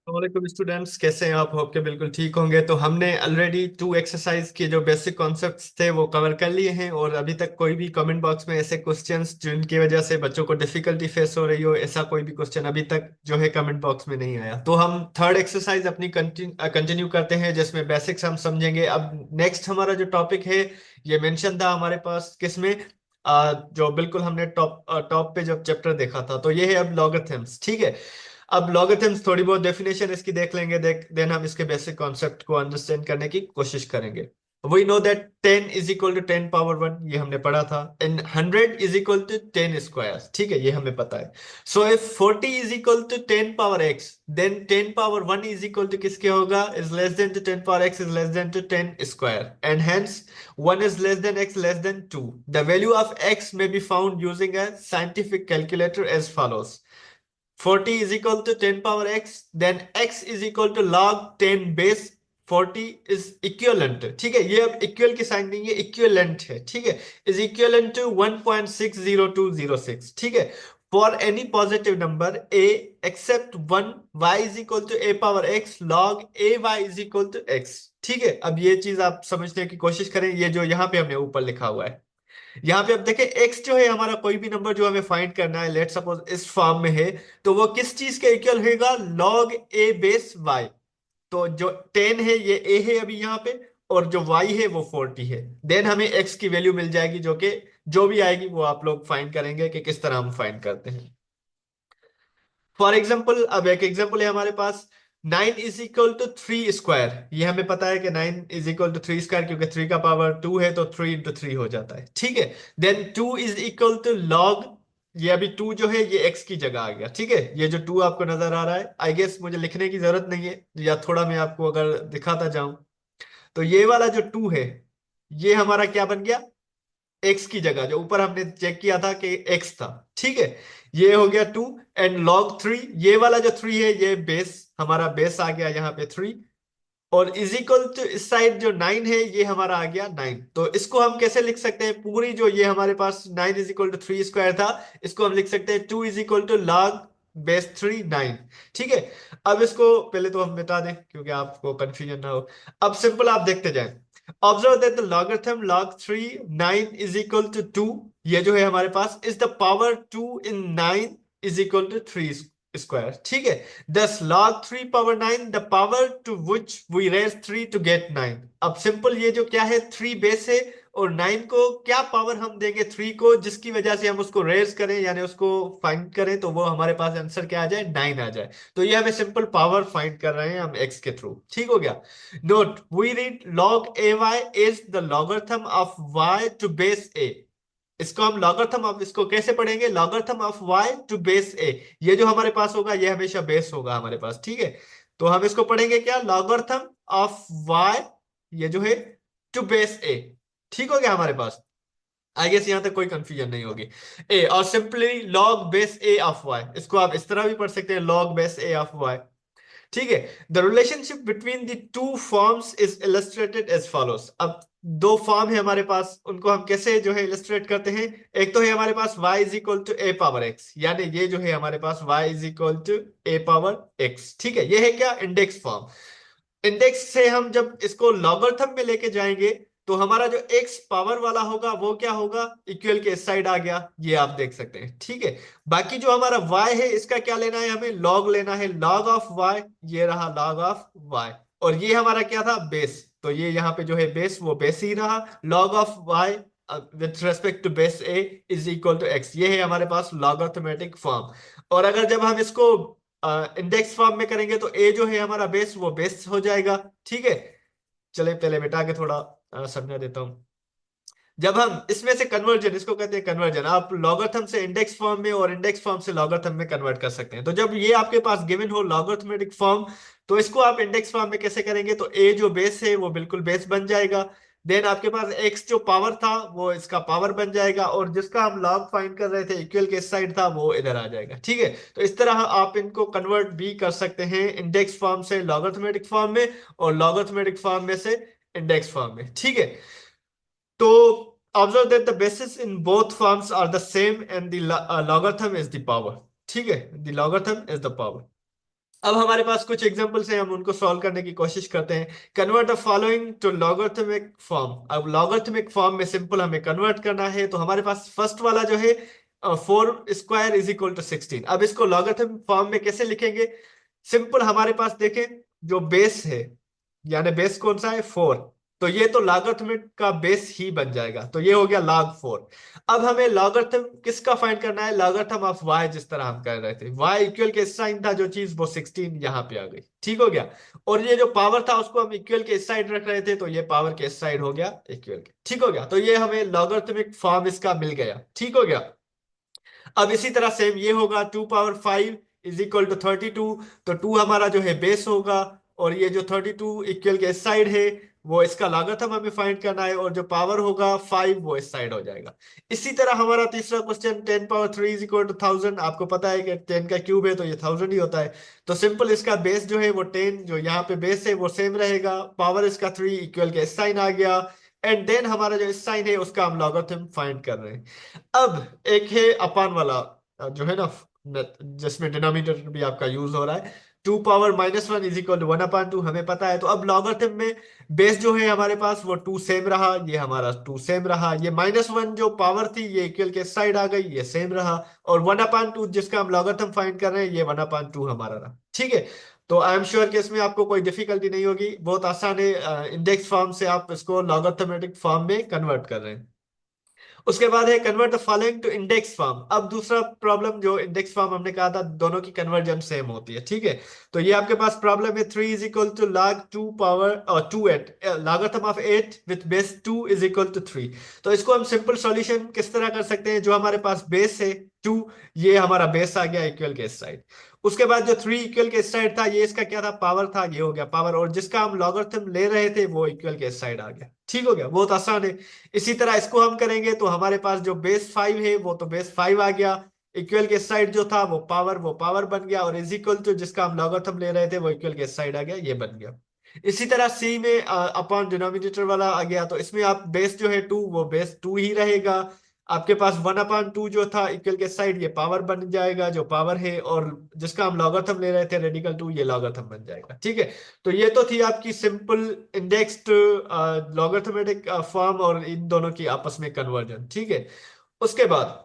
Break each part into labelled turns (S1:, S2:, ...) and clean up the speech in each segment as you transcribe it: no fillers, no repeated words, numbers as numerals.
S1: वालेकुम स्टूडेंट्स, कैसे हैं आप? होप के बिल्कुल ठीक होंगे। तो हमने ऑलरेडी टू एक्सरसाइज के जो बेसिक कॉन्सेप्ट्स थे वो कवर कर लिए हैं, और अभी तक कोई भी कमेंट बॉक्स में ऐसे क्वेश्चंस जिनकी वजह से बच्चों को डिफिकल्टी फेस हो रही हो, ऐसा कोई भी क्वेश्चन अभी तक जो है कमेंट बॉक्स में नहीं आया। तो हम थर्ड एक्सरसाइज अपनी कंटिन्यू करते हैं, जिसमें बेसिक्स हम समझेंगे। अब नेक्स्ट हमारा जो टॉपिक है, ये मेंशन था हमारे पास किसमें, जो बिल्कुल हमने टॉप टॉप पे जब चैप्टर देखा था, तो ये है अब लॉगरिथम्स। ठीक है। अब लॉगरिथम्स थोड़ी बहुत डेफिनेशन इसकी देख लेंगे, देन हम इसके बेसिक कॉन्सेप्ट को अंडरस्टैंड करने की कोशिश करेंगे। We know that 10 is equal to 10 power 1, ये हमने पढ़ा था। And 100 is equal to 10 square, ठीक है, ये हमें पता है। So if 40 is equal to 10 power x, then 10 power 1 is equal to किसके होगा, is less than to 10 power x is less than to 10 square, and hence 1 is less than x less than 2. The value of x may be found using a scientific calculator as follows. 40 is equal to 10 power x, then x is equal to log 10 base 40 is equivalent, ठीक है, ये अब equal की sign नहीं है, equivalent है, ठीक है, इज इक्विवेलेंट टू 1.60206, ठीक है, for any positive number a except 1, y is equal to a power x log a y is equal to x। ठीक है, अब ये चीज आप समझने की कोशिश करें, ये जो यहाँ पे हमने ऊपर लिखा हुआ है, यहाँ पे अब देखें x जो है हमारा, कोई भी नंबर जो हमें फाइंड करना है, लेट सपोज इस फॉर्म में है, तो वो किस चीज के इक्वल होगा, log a बेस y। तो जो 10 है ये a है अभी यहाँ पे, और जो y है वो 40 है। देन हमें x की वैल्यू मिल जाएगी, जो कि जो भी आएगी वो आप लोग फाइंड करेंगे कि किस तरह हम फाइंड करते हैं। फॉर एग्जाम्पल, अब एक एग्जाम्पल है हमारे पास, 9 is equal to 3 स्क्वायर। ये हमें पता है कि 9 is equal to 3 स्क्वायर, क्योंकि 3 का पावर 2 है, तो 3 into 3 हो जाता है, ठीक है। Then 2 is equal to log, ये अभी 2 जो है ये x की जगह आ गया, ठीक है, ये जो 2 आपको नजर आ रहा है, आई गेस मुझे लिखने की जरूरत नहीं है, या थोड़ा मैं आपको अगर दिखाता जाऊं, तो ये वाला जो 2 है, ये हमारा क्या बन गया, एक्स की जगह, जो ऊपर हमने चेक किया था कि एक्स था, ठीक है, ये हो गया 2। एंड लॉग 3, ये वाला जो 3 है ये बेस, हमारा बेस आ गया यहाँ पे 3, और इज इक्वल टू इस साइड जो 9 है ये हमारा आ गया 9। तो इसको हम कैसे लिख सकते हैं, पूरी जो ये हमारे पास 9 is equal to 3 स्क्वायर था, इसको हम लिख सकते हैं 2 is equal to log base 3 9, ठीक है। अब इसको पहले तो हम मिटा दें, क्योंकि आपको कंफ्यूजन ना हो। अब सिंपल आप देखते जाएं, observe that the logarithm log 3 9 is equal to 2, ये जो है हमारे पास, is the power 2 in 9 is equal to 3 square, ठीक है। Thus log 3 power 9, the power to which we raise 3 to get 9। अब सिंपल ये जो क्या है, 3 बेस है, और 9 को क्या पावर हम देंगे 3 को, जिसकी वजह से हम उसको रेज करें, यानी उसको फाइंड करें, तो वो हमारे पास आंसर क्या आ जाए, 9 आ जाए। तो ये हमें सिंपल पावर फाइंड कर रहे हैं हम x के थ्रू, ठीक हो गया। Note, we read log ay is the logarithm of y to base a। इसको हम लॉगरिथम ऑफ, इसको कैसे पढ़ेंगे, logarithm of y to base a। ये जो हमारे पास होगा ये हमेशा बेस होगा हमारे पास, ठीक है। तो हम इसको पढ़ेंगे क्या, लॉगरिथम ऑफ y, ये जो है टू बेस a, ठीक हो गया हमारे पास। आई गेस यहां तक कोई कंफ्यूजन नहीं होगी। ए, और simply log base a of y, इसको आप इस तरह भी पढ़ सकते हैं, log base a of y, ठीक है। The relationship between the two forms is illustrated as follows. अब दो फॉर्म है हमारे पास, उनको हम कैसे जो है इलस्ट्रेट करते हैं। एक तो है हमारे पास y is equal to a power x, यानी ये जो है हमारे पास y is equal to a power x, ठीक है, ये है क्या, इंडेक्स फॉर्म। इंडेक्स से हम जब इसको लॉगरिथम में लेके जाएंगे, तो हमारा जो x पावर वाला होगा वो क्या होगा, इक्वल के इस साइड आ गया, ये आप देख सकते हैं, ठीक है। बाकी जो हमारा y है, इसका क्या लेना है, हमें लॉग लेना है, लॉग ऑफ y, ये रहा लॉग ऑफ y। और ये हमारा क्या था, बेस, तो ये यहाँ पे जो है बेस, वो बेस ही रहा, log of y with respect to base a is equal to x, ये है हमारे पास लॉगरिथमेटिक फॉर्म। और अगर जब हम इसको इंडेक्स फॉर्म में करेंगे, तो a जो है हमारा बेस, वो बेस हो जाएगा, ठीक है। चले पहले मिटा के थोड़ा समझा देता हूँ। जब हम इसमें से कन्वर्जन, इसको कहते हैं कन्वर्जन, आप लॉगरिथम से इंडेक्स फॉर्म में और इंडेक्स फॉर्म से लॉगरिथम में कन्वर्ट कर सकते हैं। तो जब ये आपके पास गिवन हो लॉगरिथमेटिक फॉर्म, तो इसको आप इंडेक्स फॉर्म में कैसे करेंगे, तो a जो बेस है वो बिल्कुल बेस बन जाएगा। देन आपके पास x जो पावर था वो इसका पावर बन जाएगा, और जिसका हम लॉग फाइंड कर रहे थे, इक्वल के इस साइड था, वो इधर आ जाएगा, ठीक है। तो इस तरह आप इनको कन्वर्ट भी कर सकते हैं, इंडेक्स फॉर्म से लॉगरिथमेटिक फॉर्म में, और लॉगरिथमेटिक फॉर्म में से इंडेक्स फॉर्म में, ठीक है। तो observe that the bases in both forms are the same and the logarithm is the power, ठीक है, the logarithm is the power। अब हमारे पास कुछ एग्जांपल्स हैं, हम उनको सॉल्व करने की कोशिश करते हैं। Convert the following to logarithmic form. अब लॉगरिथमिक फॉर्म में सिंपल हमें कन्वर्ट करना है, तो हमारे पास फर्स्ट वाला जो है 4² = 16। अब इसको लॉगरिथमिक फॉर्म में कैसे लिखेंगे? सिंपल, हमारे पास देखें जो बेस है, यानी बेस कौन सा है? 4। तो ये तो लॉगरिथमिक का बेस ही बन जाएगा, तो ये हो गया log 4। अब हमें लॉगरिथम किसका फाइंड करना है? लॉगरिथम ऑफ y, जिस तरह हम कर रहे थे y इक्वल के साइन था जो चीज, वो 16 यहाँ पे आ गई। ठीक हो गया। और ये जो पावर था उसको हम इक्वल के इस साइड रख रहे थे, तो ये पावर के इस साइड हो गया इक्वल के। ठीक हो गया, तो ये हमें लॉगरिथमिक फॉर्म इसका मिल गया। ठीक हो गया। अब इसी तरह सेम ये होगा 2 पावर 5 = 32। तो 2 हमारा जो है बेस होगा, और ये जो 32 इक्वल के इस साइड है, वो इसका लागत हमें फाइंड करना है, और जो पावर होगा 5 वो इस साइड हो जाएगा। इसी तरह हमारा तीसरा क्वेश्चन 10 पावर 3 = 1000। आपको पता है कि 10 का क्यूब है तो ये 1000 ही होता है। तो सिंपल इसका बेस जो है वो 10, जो यहाँ पे बेस है वो सेम रहेगा, पावर इसका 3 इक्वल के इस साइन आ गया, एंड देन हमारा जो इस साइन है उसका हम लॉगरिथम फाइंड कर रहे हैं। अब एक है अपान वाला, जो है ना, जिसमें डिनोमिनेटर भी आपका यूज हो रहा है। 2 पावर -1 = 1/2, हमें पता है। तो अब लॉगरिथम में बेस जो है हमारे पास वो 2 सेम रहा, ये हमारा 2 सेम रहा, ये -1 जो पावर थी ये इक्वल के साइड आ गई, ये सेम रहा, और 1/2 जिसका हम लॉगरिथम फाइंड कर रहे हैं, ये 1/2 हमारा रहा। ठीक है। तो आई एम श्योर कि इसमें आपको कोई डिफिकल्टी नहीं होगी, बहुत आसान है। इंडेक्स फॉर्म से आप इसको लॉगरिथमेटिक फॉर्म में कन्वर्ट कर रहे हैं। उसके बाद है convert the following to index form. अब दूसरा प्रॉब्लम, जो इंडेक्स फॉर्म हमने कहा था दोनों की कन्वर्जन सेम होती है। ठीक है। तो ये आपके पास प्रॉब्लम है 3 = log 2 power 2 8, logarithm of 8 with base 2 = 3। तो इसको हम सिंपल सॉल्यूशन किस तरह कर सकते हैं? जो हमारे पास बेस है 2, ये हमारा बेस आ गया इक्वल के इस साइड। उसके बाद जो 3 इक्वल के इस साइड था, ये इसका क्या था? पावर था, ये हो गया पावर, और जिसका हम लॉगरिथम ले रहे थे वो इक्वल के इस साइड आ गया। ठीक हो गया, बहुत आसान है। इसी तरह इसको हम करेंगे तो हमारे पास जो बेस 5 है वो तो बेस 5 आ गया, इक्वल के साइड जो था वो पावर बन गया, और इज इक्वल टू जिसका हम लॉगरिथम ले रहे थे वो इक्वल के साइड आ गया, ये बन गया। इसी तरह सी में अपॉन डिनोमिनेटर वाला आ गया, तो इसमें आप बेस जो है 2 वो बेस 2 ही रहेगा। आपके पास 1/2 जो था इक्वल के साइड, ये पावर बन जाएगा जो पावर है, और जिसका हम लॉगरिथम ले रहे थे रेडिकल 2, ये लॉगरिथम बन जाएगा। ठीक है। तो ये तो थी आपकी सिंपल इंडेक्स्ड लॉगरिथमेटिक फॉर्म, और इन दोनों की आपस में कन्वर्जन। ठीक है। उसके बाद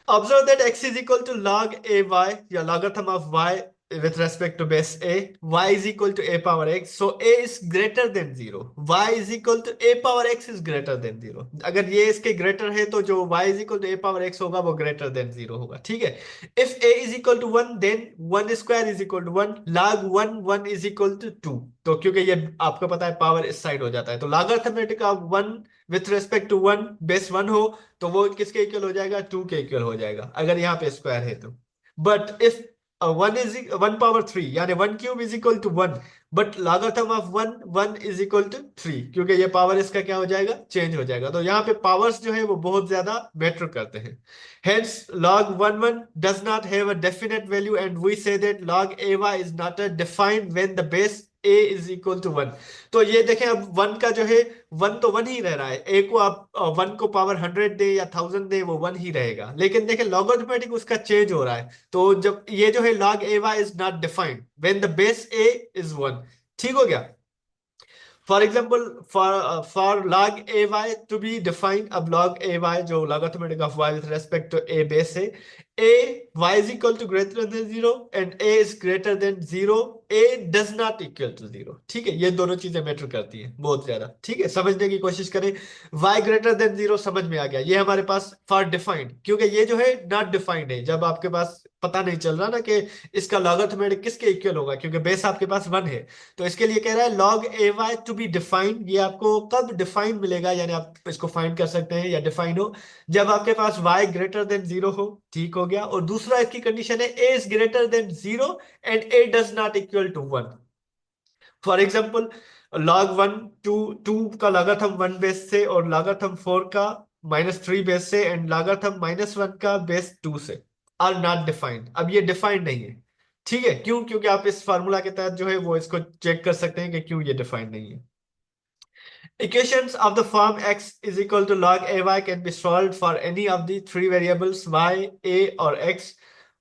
S1: observe that x is equal to log a y, या logarithm of y with respect to base a, y is equal to a power x, so a is greater than 0, y is equal to a power x is greater than 0। अगर ये इसके greater है तो जो y is equal to a power x होगा वो greater than 0 होगा। ठीक है। if a is equal to 1 then 1 square is equal to 1, log 1 1 is equal to 2। तो क्योंकि ये आपको पता है पावर इस साइड हो जाता है, तो logarithmic of 1 with respect to 1 base 1 हो, तो वो किसके इक्वल हो जाएगा? 2 के इक्वल हो जाएगा, अगर यहाँ पे स्क्वायर है तो। बट इफ 1 पावर 3 यानी 1³ = 1, बट लॉगरिथम ऑफ 1 1 = 3, क्योंकि ये पावर इसका क्या हो जाएगा? चेंज हो जाएगा। तो यहाँ पे पावर्स जो है वो बहुत ज्यादा मैटर करते हैं। Hence log 1 1 does not have a definite value, and we say that log ay is not a defined when the base a is equal to 1। तो ये देखें, अब 1 का जो है 1 तो 1 ही रह रहा है, ए को आप 1 को पावर 100 दे या 1000 दे वो 1 ही रहेगा, लेकिन देखें लॉगरिथमेटिक उसका चेंज हो रहा है। तो जब ये जो है log ay is not defined when the base a is 1। ठीक हो गया। For example for log ay to be defined, अब log ay जो logarithmic of y with respect to a base है, a y is equal to greater than 0 and a is greater than 0, a does not equal to 0। ठीक है, ये दोनों चीजें matter करती हैं बहुत ज्यादा। ठीक है, समझने की कोशिश करें। y greater than 0 समझ में आ गया, ये हमारे पास फॉर डिफाइंड, क्योंकि ये जो है नॉट डिफाइंड है, जब आपके पास पता नहीं चल रहा ना कि इसका लॉगरिथमेटिक किसके इक्वल होगा, क्योंकि बेस आपके पास 1 है। तो इसके लिए कह रहा है log ay to be defined, ये आपको कब डिफाइन मिलेगा, यानी आप इसको फाइंड कर सकते हैं या डिफाइन हो, जब आपके पास y ग्रेटर देन 0 हो। ठीक हो गया। और दूसरा इसकी कंडीशन है a is greater than 0 and a does not equal to 1। For example log 1 to 2 का लॉगरिथम 1 बेस से, और लॉगरिथम 4 का -3 बेस से, एंड लॉगरिथम -1 का बेस 2 से आर नॉट डिफाइंड। अब ये डिफाइंड नहीं है। ठीक है, क्यों? क्योंकि आप इस फार्मूला के तहत जो है वो इसको चेक कर सकते हैं कि क्यों ये डिफाइंड नहीं है। Equations of the form x is equal to log ay can be solved for any of the three variables y, a or x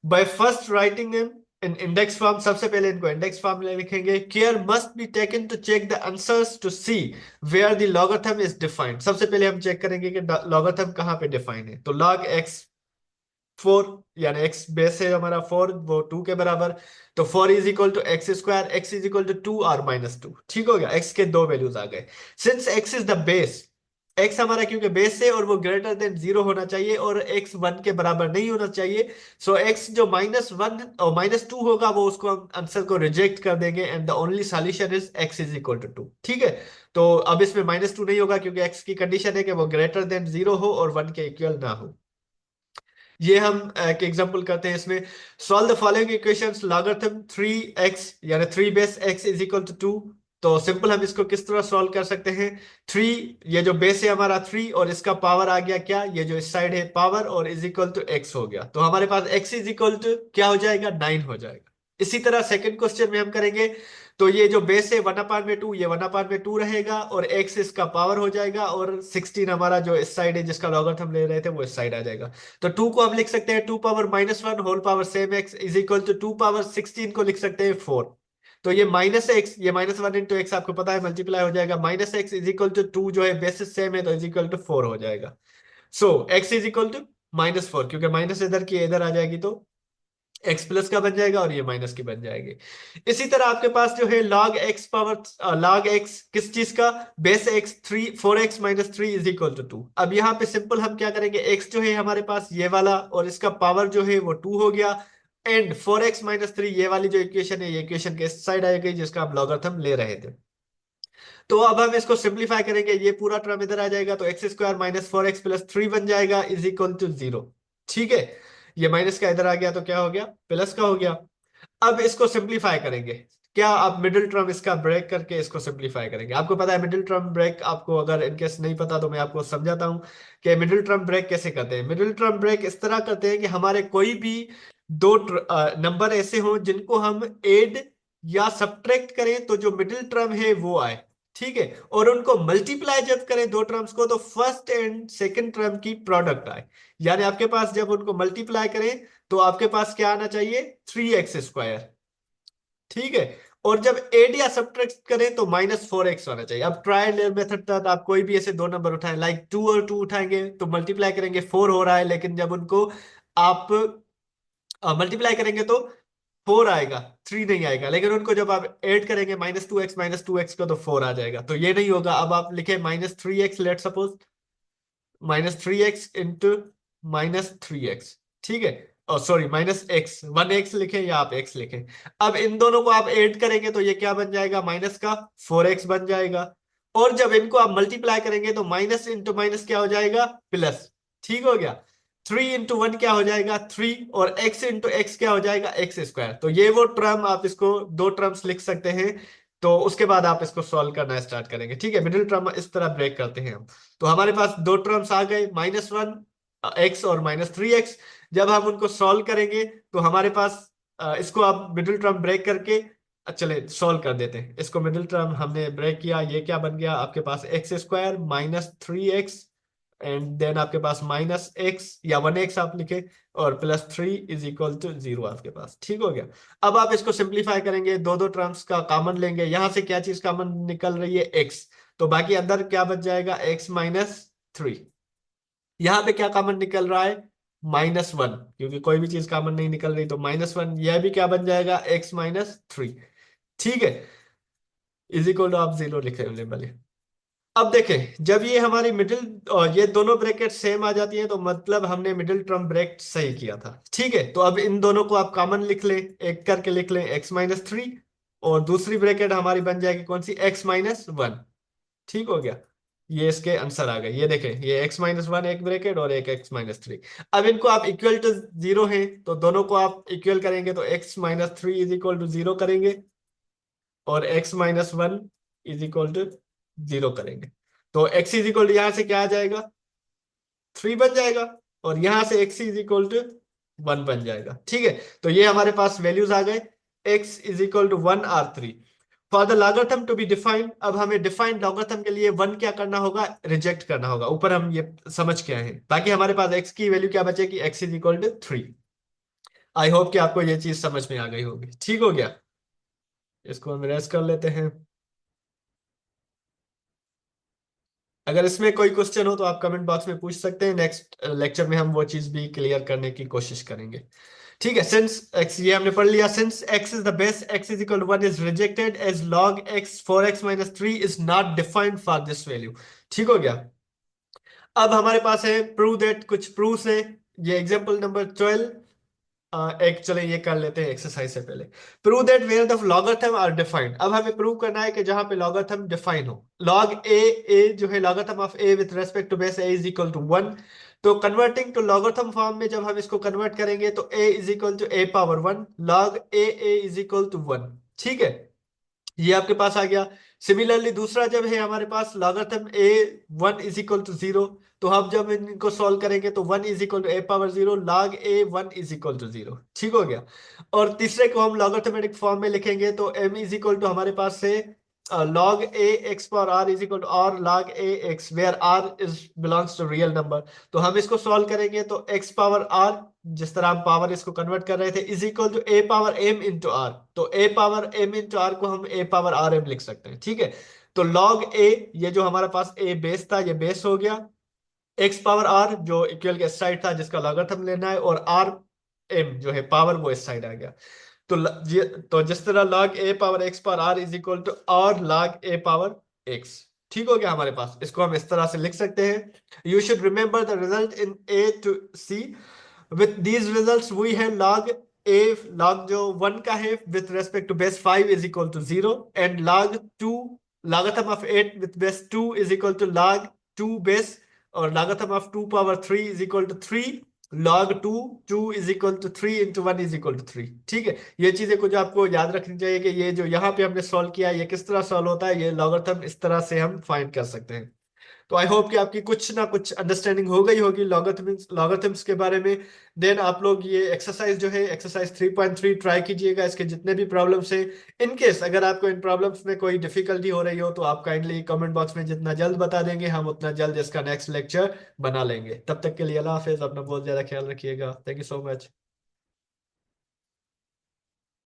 S1: by first writing them in index form, सबसे पहले इनको index form में लिखेंगे। Care must be taken to check the answers to see where the logarithm is defined. सबसे पहले हम check करेंगे कि लॉगरिथम कहाँ पे डिफाइन है। तो log x 4, यानी x बेस है हमारा 4, वो 2 के बराबर। तो 4 is equal to x squared, x is equal to 2 और -2। ठीक हो गया, x के दो वैल्यूज आ गए। Since x is the base, x हमारा क्योंकि बेस है और वो ग्रेटर देन 0 होना चाहिए और x 1 के बराबर नहीं होना चाहिए। सो x जो -1 और -2 होगा वो उसको हम आंसर को रिजेक्ट कर देंगे and the only solution is x is equal to 2। ठीक है, तो अब इसमें -2 नहीं होगा क्योंकि x की कंडीशन है कि वो ग्रेटर देन 0 हो और 1 के इक्वल ना हो। ये हम एक एग्जांपल करते हैं इसमें। Solve the following equations, logarithm 3x यानी 3 base x is equal to 2। तो सिंपल हम इसको किस तरह सॉल्व कर सकते हैं। 3, ये जो बेस है हमारा 3 और इसका पावर आ गया क्या, ये जो इस साइड है पावर, और इज इक्वल टू x हो गया। तो हमारे पास x इज इक्वल टू क्या हो जाएगा, 9 हो जाएगा। इसी तरह सेकंड क्वेश्चन में हम करेंगे। तो ये जो बेस है 1/2, ये 1/2 रहेगा और x इसका पावर हो जाएगा और 16 हमारा जो इस साइड है जिसका लॉगरिथम ले रहे थे वो इस साइड आ जाएगा। तो 2 को हम लिख सकते हैं 2 power -1 whole power same x is equal to 2 power 16 को लिख सकते हैं 4। तो ये -x, ये -1 इंटू एक्स आपको पता है मल्टीप्लाई हो जाएगा। -x इज इक्वल टू 2 जो है बेसिस सेम है तो इज इक्वल टू 4 हो जाएगा। सो x इज इक्वल टू -4, क्योंकि माइनस इधर की इधर आ जाएगी तो x प्लस का बन जाएगा और ये माइनस की बन जाएगी। इसी तरह आपके पास जो है log x power log x किस चीज का, base x 3 4x -3 is equal to 2। अब यहाँ पे सिंपल हम क्या करेंगे, x जो है हमारे पास ये वाला और इसका पावर जो है वो 2 हो गया एंड 4x -3 ये वाली जो इक्वेशन है ये इक्वेशन के इस साइड आएगी जिसका हम लॉगरिथम ले रहे थे। तो अब हम इसको सिंप्लीफाई करेंगे, ये पूरा टर्म इधर आ जाएगा तो एक्स स्क्वायर -4x प्लस 3 बन जाएगा इज इक्वल टू 0। ठीक है, ये माइनस का इधर आ गया तो क्या हो गया, प्लस का हो गया। अब इसको सिंप्लीफाई करेंगे। क्या आप मिडिल टर्म इसका ब्रेक करके इसको सिंप्लीफाई करेंगे। आपको पता है मिडिल टर्म ब्रेक, आपको अगर इनकेस नहीं पता तो मैं आपको समझाता हूं कि मिडिल टर्म ब्रेक कैसे करते हैं। मिडिल टर्म ब्रेक इस तरह करते हैं कि हमारे कोई भी दो नंबर ऐसे हों जिनको हम ऐड या सब्ट्रैक्ट करें तो जो मिडिल टर्म है वो आए। ठीक है, और उनको मल्टीप्लाई जब करें दो टर्म्स को तो फर्स्ट एंड सेकंड टर्म की प्रोडक्ट आए। यानी आपके पास जब उनको मल्टीप्लाई करें तो आपके पास क्या आना चाहिए, 3x स्क्वायर। ठीक है, और जब एड या सब्ट्रैक्ट करें तो -4x होना चाहिए। अब ट्रायल मेथड तक आप कोई भी ऐसे दो नंबर उठाएं, लाइक 2 और 2 उठाएंगे तो मल्टीप्लाई करेंगे 4 हो रहा है, लेकिन जब उनको आप मल्टीप्लाई करेंगे तो 4 आएगा, 3 नहीं आएगा। लेकिन उनको जब आप ऐड करेंगे -2x को तो 4 आ जाएगा। तो ये नहीं होगा। अब आप लिखे -3x, let suppose -3x into -3x। ठीक है, और सॉरी -x, 1x लिखें या आप x लिखें। अब इन दोनों को आप ऐड करेंगे तो ये क्या बन जाएगा, माइनस का 4x बन जाएगा। और जब इनको आप मल्टीप्लाई करेंगे तो माइनस इंटू माइनस क्या हो जाएगा, प्लस। ठीक हो गया, 3 इंटू 1 क्या हो जाएगा 3, और x इंटू एक्स क्या हो जाएगा एक्स स्क्वायर। तो ये वो टर्म, आप इसको दो टर्म्स लिख सकते हैं। तो उसके बाद आप इसको सॉल्व करना स्टार्ट करेंगे। ठीक है, मिडिल टर्म इस तरह ब्रेक करते हैं हम। तो हमारे पास दो टर्म्स आ गए, -1x और -3x। जब हम उनको सॉल्व करेंगे तो हमारे पास इसको आप मिडिल टर्म ब्रेक करके चले सॉल्व कर देते हैं। इसको मिडिल टर्म हमने ब्रेक किया, ये क्या बन गया आपके पास, x² -3x एंड देन आपके पास -x या 1x आप लिखे और +3 इज इक्वल टू 0 आपके पास। ठीक हो गया। अब आप इसको सिंप्लीफाई करेंगे, दो दो टर्म्स का कॉमन लेंगे। यहां से क्या चीज कॉमन निकल रही है, x। तो बाकी अंदर क्या बच जाएगा, x -3। यहां पे क्या कॉमन निकल रहा है, -1, क्योंकि कोई भी चीज कॉमन नहीं निकल रही तो -1। यह भी क्या बन जाएगा, x -3। ठीक है, इज इक्वल टू आप 0 लिखे लेबल। अब देखें, जब ये हमारी मिडिल और ये दोनों ब्रैकेट सेम आ जाती हैं तो मतलब हमने मिडिल टर्म ब्रेक सही किया था। ठीक है, तो अब इन दोनों को आप कॉमन लिख लें, एक करके लिख लें x -3, और दूसरी ब्रैकेट हमारी बन जाएगी कौन सी, x -1। ठीक हो गया, ये इसके आंसर आ गए। ये देखें, ये x-1 एक ब्रैकेट और एक x-3। अब इनको आप इक्वल टू 0 है तो दोनों को आप इक्वल करेंगे तो x-3 इज इक्वल टू 0 करेंगे और x-1 इज इक्वल टू 0 करेंगे। तो x इज इक्वल टू यहां से क्या आ जाएगा, 3 बन जाएगा, और यहां से x इज इक्वल टू 1 बन जाएगा। ठीक है, तो ये हमारे पास वैल्यूज आ गए, x इज इक्वल टू 1 और 3। For the logarithm to be defined, अब हमें डिफाइंड लॉगरिथम के लिए 1 क्या करना होगा, रिजेक्ट करना होगा। ऊपर हम ये समझ के आए हैं। बाकी हमारे पास x की वैल्यू क्या बचेगी, x is equal to 3। I hope कि आपको ये चीज समझ में आ गई होगी। ठीक हो गया, इसको हम रेस्ट कर लेते हैं। अगर इसमें कोई क्वेश्चन हो तो आप कमेंट बॉक्स में पूछ सकते हैं, नेक्स्ट लेक्चर में हम वो चीज भी क्लियर करने की कोशिश करेंगे। ठीक है, सिंस एक्स ये हमने पढ़ लिया, since x is the base x is equal 1 is rejected as log x 4x-3 is not defined for this value. ठीक हो गया। अब हमारे पास है प्रूव दैट, कुछ प्रूफ है। ये एग्जांपल नंबर 12। एक चले ये कर लेते हैं एक्सरसाइज से पहले। Prove that where the logarithm are defined. अब हमें प्रूव करना है कि जहां पे लॉगरिथम डिफाइन हो। लॉग ए जो है logarithm of a with respect to base a is equal to 1। तो कन्वर्टिंग टू लॉगरिथम फॉर्म में जब हम इसको कन्वर्ट करेंगे तो A is equal to A power 1 log A is equal to 1। ठीक है, ये आपके पास आ गया। सिमिलरली दूसरा जब है हमारे पास logarithm A 1 is equal to 0, तो हम जब इनको सॉल्व करेंगे तो 1 is equal to A power 0 log A 1 is equal to 0। ठीक हो गया। और तीसरे को हम लॉगरिथमेटिक फॉर्म में लिखेंगे तो m इज इक्वल टू हमारे पास से log a x power r is equal to r log a x where r is belongs to real number. तो हम इसको सॉल्व करेंगे तो एक्स पावर आर, जिस तरह हम पावर इसको कन्वर्ट कर रहे थे, is equal to A power m into r. तो a power m into r को हम ए पावर आर एम लिख सकते हैं। ठीक है, तो लॉग ए, ये जो हमारे पास ए बेस था ये बेस हो गया, एक्स पावर आर जो इक्वल के इस साइड था जिसका लॉगरिथम लेना है, और आर एम जो है पावर वो इस साइड आ गया। तो तो जिस तरह log a power x power r is equal to r log a power x। ठीक हो गया हमारे पास, इसको हम इस तरह से लिख सकते हैं। You should remember the result in a to c। With these results we है log a, log जो 1 का है with respect to base 5 is equal to 0, and log 2 logarithm of 8 with base 2 is equal to log 2 base, और logarithm of 2 power 3 is equal to 3 log 2, 2 is equal to 3 into 1 is equal to 3। ठीक है, ये चीजें कुछ आपको याद रखनी चाहिए कि ये जो यहाँ पे हमने सॉल्व किया ये किस तरह सॉल्व होता है, ये लॉगरिथम इस तरह से हम फाइंड कर सकते हैं। तो आई होप कि आपकी कुछ ना कुछ अंडरस्टैंडिंग हो गई होगी लॉगरिथम्स के बारे में। देन आप लोग ये एक्सरसाइज जो है एक्सरसाइज 3.3 ट्राई कीजिएगा, इसके जितने भी प्रॉब्लम्स हैं। इन केस अगर आपको इन प्रॉब्लम्स में कोई डिफिकल्टी हो रही हो तो आप काइंडली कमेंट बॉक्स में जितना जल्द बता देंगे हम उतना जल्द इसका नेक्स्ट लेक्चर बना लेंगे। तब तक के लिए अल्लाह हाफिज, अपना बहुत ज्यादा ख्याल रखिएगा। Thank you so much.